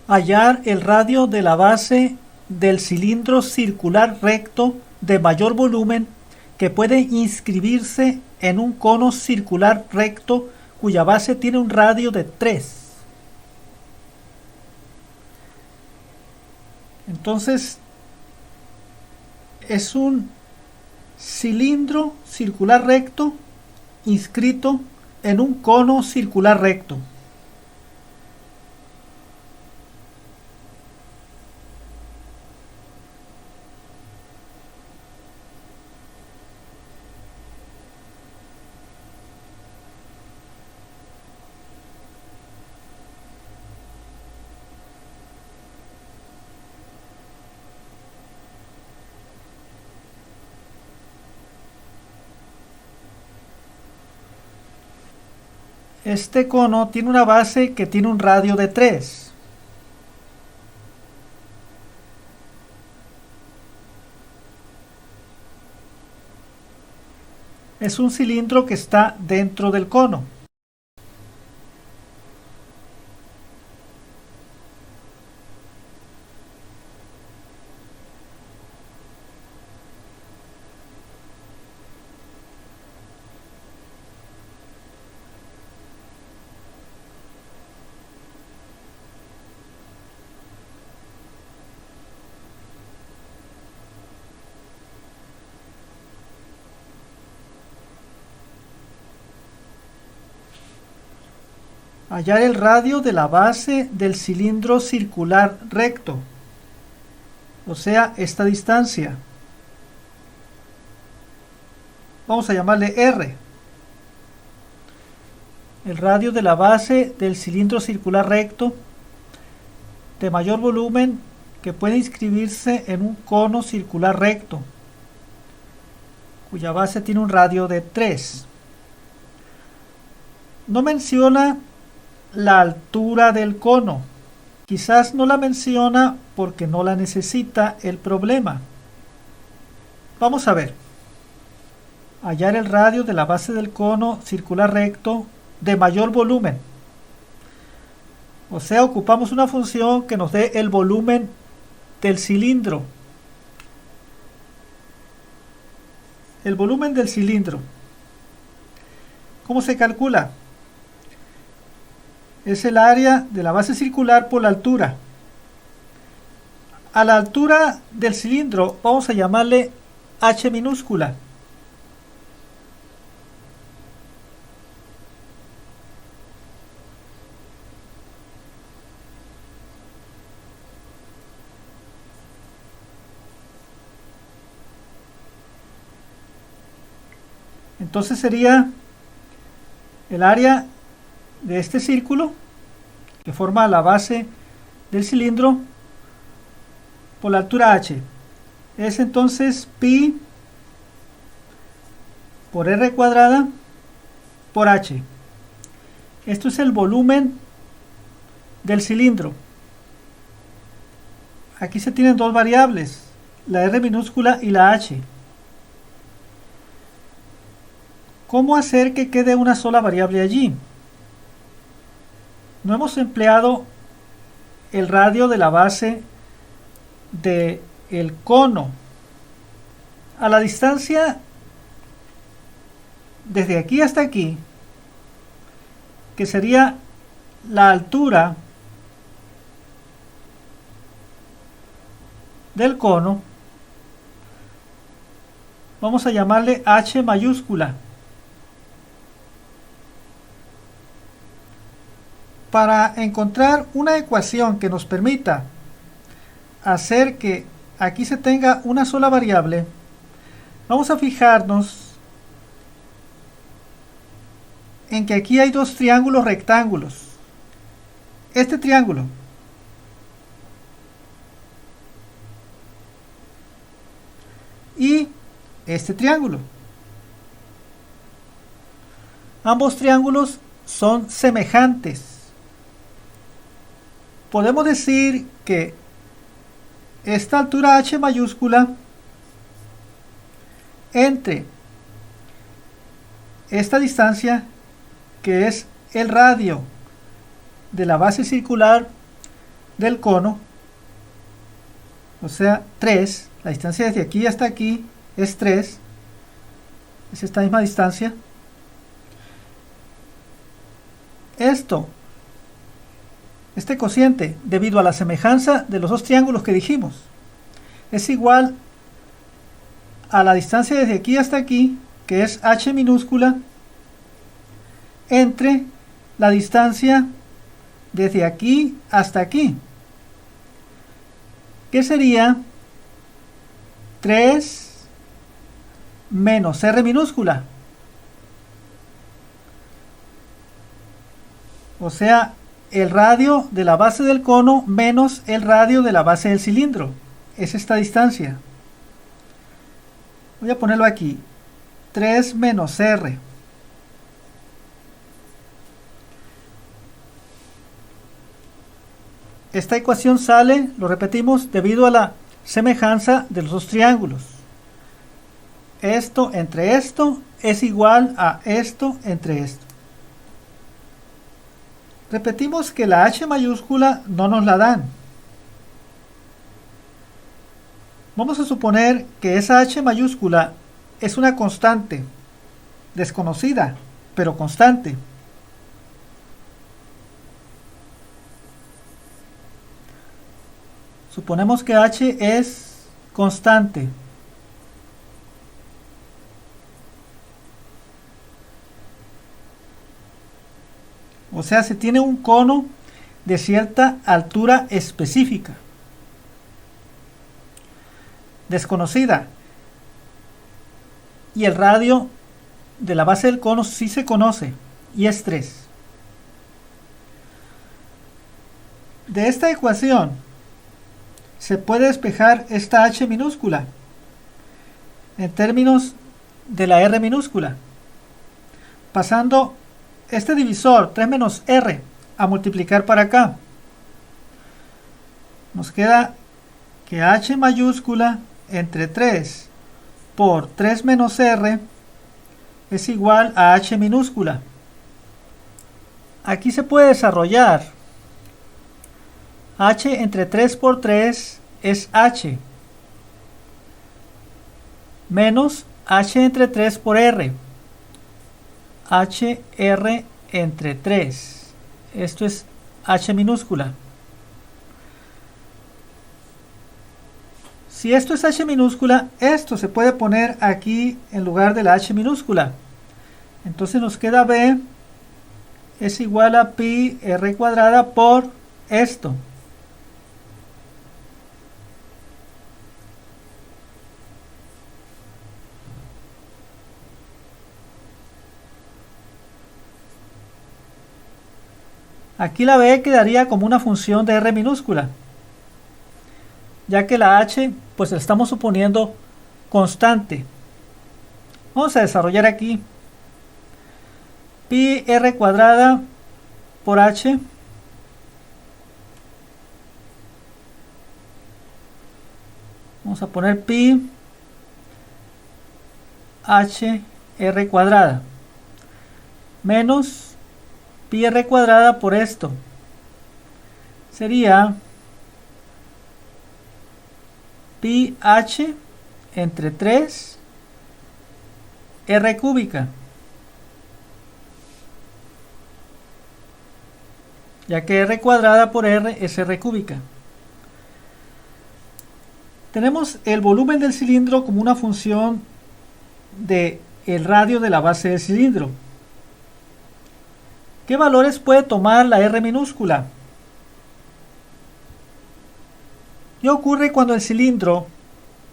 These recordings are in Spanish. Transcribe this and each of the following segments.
Hallar el radio de la base del cilindro circular recto de mayor volumen que puede inscribirse en un cono circular recto cuya base tiene un radio de 3. Entonces, es un cilindro circular recto inscrito en un cono circular recto. Este cono tiene una base que tiene un radio de 3. Es un cilindro que está dentro del cono. Hallar el radio de la base del cilindro circular recto, o sea, esta distancia. Vamos a llamarle R. El radio de la base del cilindro circular recto de mayor volumen que puede inscribirse en un cono circular recto, cuya base tiene un radio de 3. No menciona la altura del cono. Quizás no la menciona porque no la necesita el problema. Vamos a ver. Hallar el radio de la base del cono circular recto de mayor volumen. O sea, ocupamos una función que nos dé el volumen del cilindro. El volumen del cilindro. ¿Cómo se calcula? Es el área de la base circular por la altura. A la altura del cilindro vamos a llamarle h minúscula. Entonces sería el área de este círculo que forma la base del cilindro por la altura h. Es entonces pi por r cuadrada por h. Esto es el volumen del cilindro. Aquí se tienen dos variables, la r minúscula y la h. ¿Cómo hacer que quede una sola variable allí? No hemos empleado el radio de la base del cono. A la distancia desde aquí hasta aquí, que sería la altura del cono, vamos a llamarle h mayúscula. Para encontrar una ecuación que nos permita hacer que aquí se tenga una sola variable, vamos a fijarnos en que aquí hay dos triángulos rectángulos. Este triángulo y este triángulo. Ambos triángulos son semejantes. Podemos decir que esta altura h mayúscula entre esta distancia, que es el radio de la base circular, del cono, o sea 3, la distancia desde aquí hasta aquí es 3, es esta misma distancia. Este cociente, debido a la semejanza de los dos triángulos que dijimos, es igual a la distancia desde aquí hasta aquí, que es h minúscula, entre la distancia desde aquí hasta aquí, que sería 3 menos r minúscula. O sea, el radio de la base del cono menos el radio de la base del cilindro. Es esta distancia. Voy a ponerlo aquí. 3 menos r. Esta ecuación sale, lo repetimos, debido a la semejanza de los dos triángulos. Esto entre esto es igual a esto entre esto. Repetimos que la h mayúscula no nos la dan. Vamos a suponer que esa h mayúscula es una constante, desconocida, pero constante. Suponemos que h es constante. O sea, se tiene un cono de cierta altura específica, desconocida. Y el radio de la base del cono sí se conoce, y es 3. De esta ecuación se puede despejar esta h minúscula en términos de la r minúscula, pasando este divisor 3 menos r a multiplicar para acá. Nos queda que h mayúscula entre 3 por 3 menos r es igual a h minúscula. Aquí se puede desarrollar. H entre 3 por 3 es h menos h entre 3 por r. HR entre 3. Esto es h minúscula. Si esto es h minúscula, esto se puede poner aquí en lugar de la h minúscula. Entonces nos queda b es igual a pi r cuadrada por esto. Aquí la b quedaría como una función de r minúscula, ya que la h pues la estamos suponiendo constante. Vamos a desarrollar aquí pi r cuadrada por h vamos a poner pi h r cuadrada menos pi r cuadrada por esto sería pi h entre 3 r cúbica, ya que r cuadrada por r es r cúbica. Tenemos el volumen del cilindro como una función de el radio de la base del cilindro. ¿Qué valores puede tomar la r minúscula? ¿Qué ocurre cuando el cilindro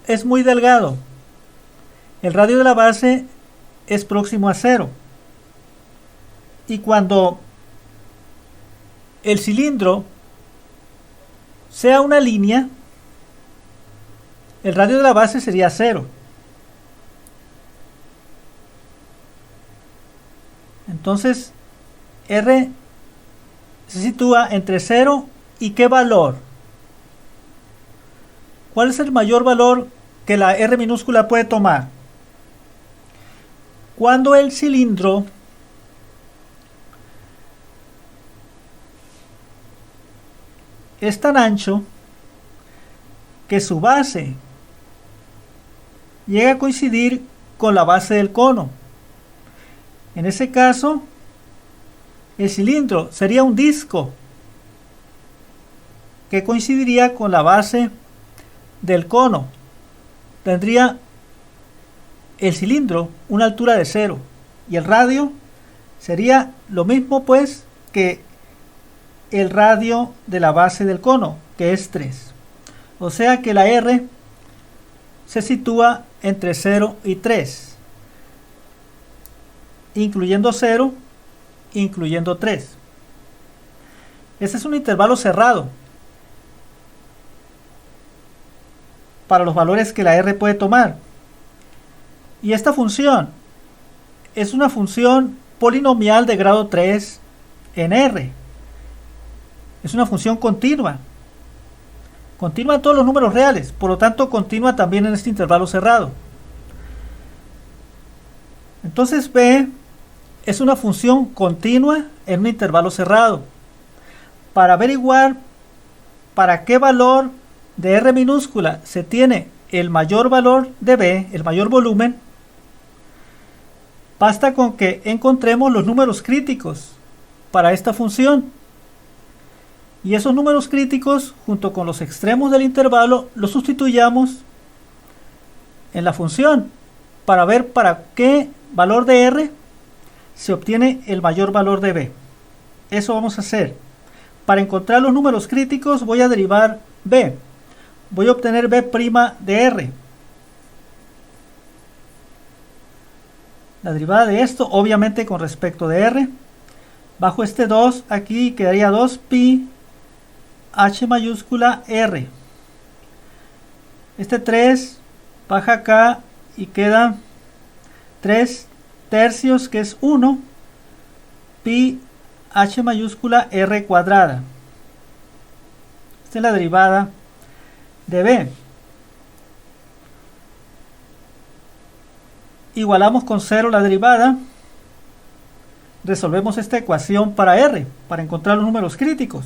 es muy delgado? El radio de la base es próximo a 0. Y cuando el cilindro sea una línea, el radio de la base sería 0. Entonces, R se sitúa entre 0 y ¿qué valor? ¿Cuál es el mayor valor que la R minúscula puede tomar? Cuando el cilindro es tan ancho que su base llega a coincidir con la base del cono. En ese caso, el cilindro sería un disco que coincidiría con la base del cono. Tendría el cilindro una altura de 0 y el radio sería lo mismo pues que el radio de la base del cono, que es 3. O sea que la R se sitúa entre 0 y 3, incluyendo 0, incluyendo 3. Este es un intervalo cerrado para los valores que la R puede tomar. Y esta función es una función polinomial de grado 3 en R. Es una función continua. Continua en todos los números reales, por lo tanto continua también en este intervalo cerrado. Entonces B es una función continua en un intervalo cerrado. Para averiguar para qué valor de R minúscula se tiene el mayor valor de B, el mayor volumen, basta con que encontremos los números críticos para esta función. Y esos números críticos, junto con los extremos del intervalo, los sustituyamos en la función para ver para qué valor de R se obtiene el mayor valor de B. Eso vamos a hacer. Para encontrar los números críticos voy a derivar B. Voy a obtener B' de R. La derivada de esto, obviamente con respecto de R. Bajo este 2 aquí quedaría 2pi H mayúscula R. Este 3 baja acá y queda 3 tercios, que es 1 pi H mayúscula R cuadrada. Esta es la derivada de B. Igualamos con 0 la derivada. Resolvemos esta ecuación para R, para encontrar los números críticos.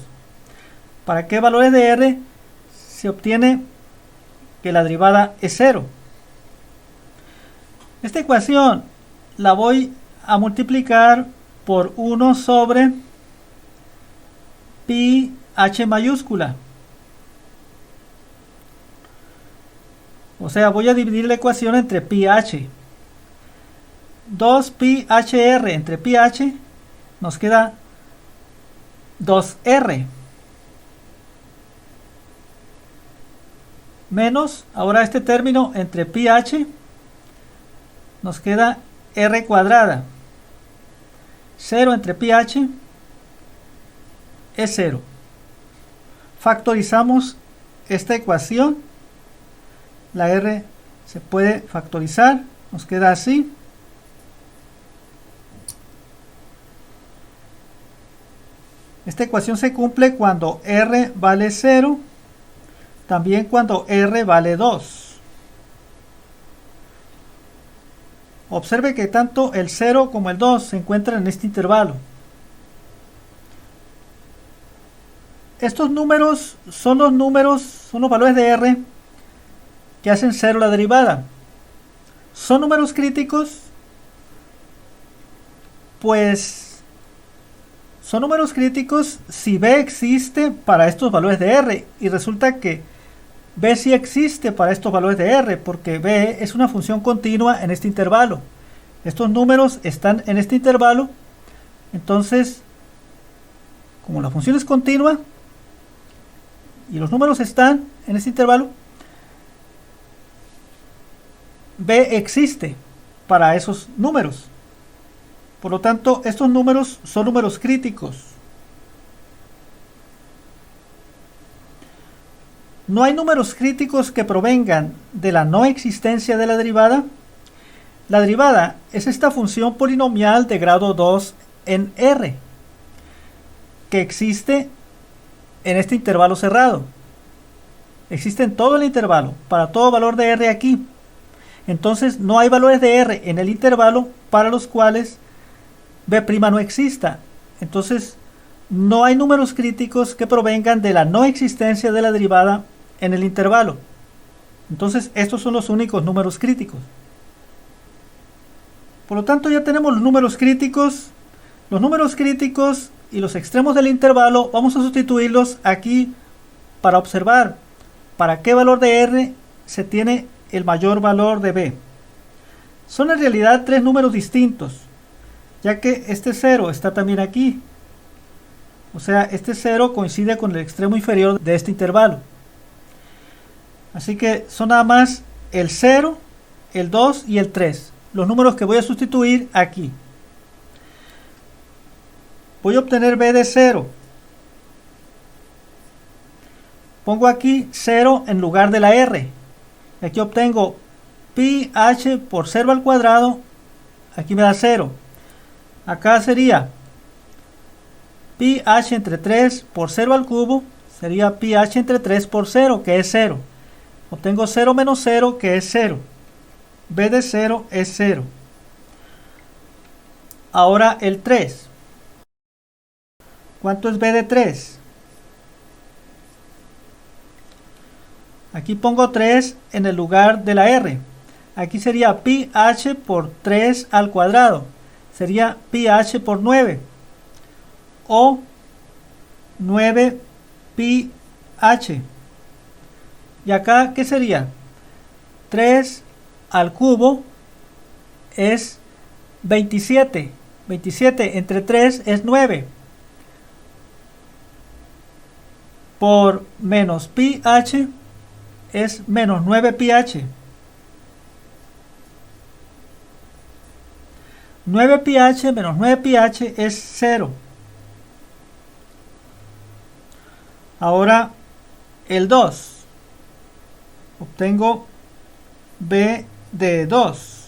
¿Para qué valores de R se obtiene que la derivada es 0? Esta ecuación la voy a multiplicar por 1 sobre pi H mayúscula. O sea, voy a dividir la ecuación entre pi H. 2 pi HR entre pi H nos queda 2R. Menos, ahora este término entre pi H nos queda R cuadrada. 0 entre pi H es 0. Factorizamos esta ecuación. La R se puede factorizar. Nos queda así. Esta ecuación se cumple cuando R vale 0. También cuando R vale 2. Observe que tanto el 0 como el 2 se encuentran en este intervalo. Estos números son los valores de R que hacen 0 la derivada. ¿Son números críticos? Pues son números críticos si B existe para estos valores de R, y resulta que B sí existe para estos valores de R, porque B es una función continua en este intervalo. Estos números están en este intervalo, entonces, como la función es continua y los números están en este intervalo, B existe para esos números. Por lo tanto, estos números son números críticos. ¿No hay números críticos que provengan de la no existencia de la derivada? La derivada es esta función polinomial de grado 2 en R, que existe en este intervalo cerrado. Existe en todo el intervalo, para todo valor de R aquí. Entonces no hay valores de R en el intervalo para los cuales B' no exista. Entonces no hay números críticos que provengan de la no existencia de la derivada en el intervalo. Entonces, estos son los únicos números críticos. Por lo tanto, ya tenemos los números críticos. Los números críticos y los extremos del intervalo vamos a sustituirlos aquí para observar para qué valor de R se tiene el mayor valor de B. Son en realidad tres números distintos, ya que este 0 está también aquí. O sea, este 0 coincide con el extremo inferior de este intervalo. Así que son nada más el 0, el 2 y el 3. Los números que voy a sustituir aquí. Voy a obtener B de 0. Pongo aquí 0 en lugar de la R. Aquí obtengo pi h por 0 al cuadrado. Aquí me da 0. Acá sería pi h entre 3 por 0 al cubo. Sería pi h entre 3 por 0, que es 0. Obtengo 0 menos 0, que es 0. B de 0 es 0. Ahora el 3. ¿Cuánto es B de 3? Aquí pongo 3 en el lugar de la R. Aquí sería pi h por 3 al cuadrado. Sería pi h por 9. O 9 pi h. Y acá, ¿qué sería? 3 al cubo es 27. 27 entre 3 es 9. Por menos pi h es menos 9 pi h. 9 pi h menos 9 pi h es 0. Ahora el 2. Obtengo B de 2.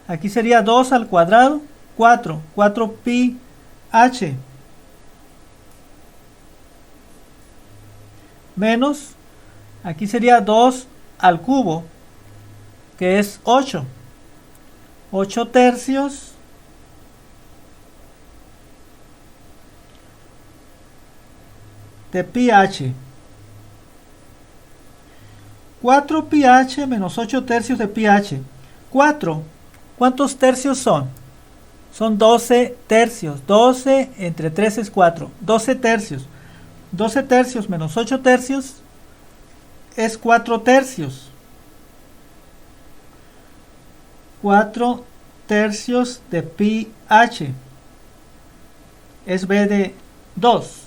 Aquí sería 2 al cuadrado, 4. 4 pi h. Menos, aquí sería 2 al cubo, que es 8. 8 tercios de pi h. 4 pi h menos 8 tercios de pi h. 4. ¿Cuántos tercios son? Son 12 tercios. 12 entre 3 es 4. 12 tercios. 12 tercios menos 8 tercios es 4 tercios. 4 tercios de pi h es B de 2.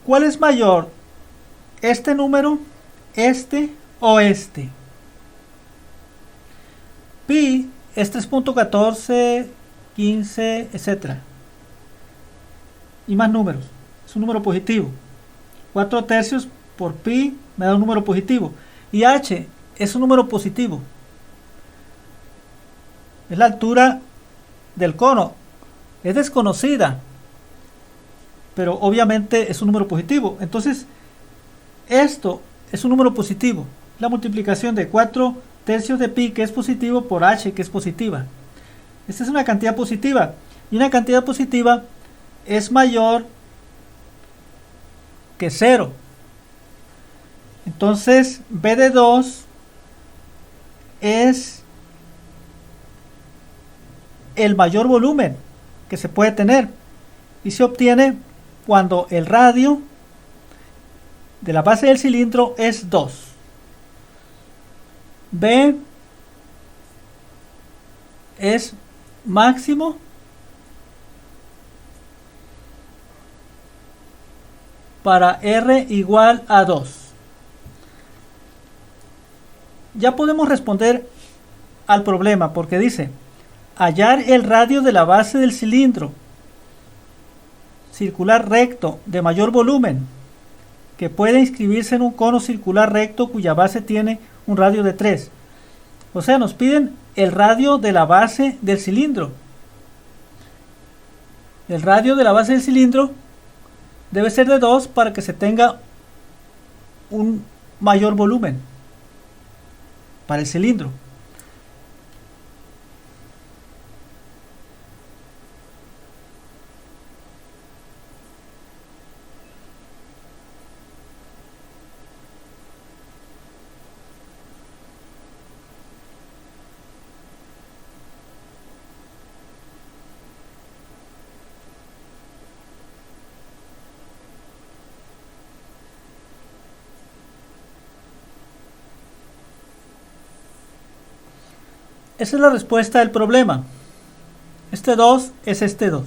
¿Cuál es mayor? ¿Este número, este o este? Pi es 3.14, 15, etc. Y más números. Es un número positivo. 4 tercios por pi me da un número positivo. Y h es un número positivo. Es la altura del cono. Es desconocida, pero obviamente es un número positivo. Entonces, esto es un número positivo. La multiplicación de 4 tercios de pi, que es positivo, por h, que es positiva. Esta es una cantidad positiva. Y una cantidad positiva es mayor que 0. Entonces, B de 2 es el mayor volumen que se puede tener. Y se obtiene cuando el radio de la base del cilindro es 2. B es máximo para R igual a 2. Ya podemos responder al problema porque dice hallar el radio de la base del cilindro circular recto de mayor volumen que puede inscribirse en un cono circular recto cuya base tiene un radio de 3. O sea, nos piden el radio de la base del cilindro. El radio de la base del cilindro debe ser de 2 para que se tenga un mayor volumen para el cilindro. Esa es la respuesta del problema. Este 2 es este 2.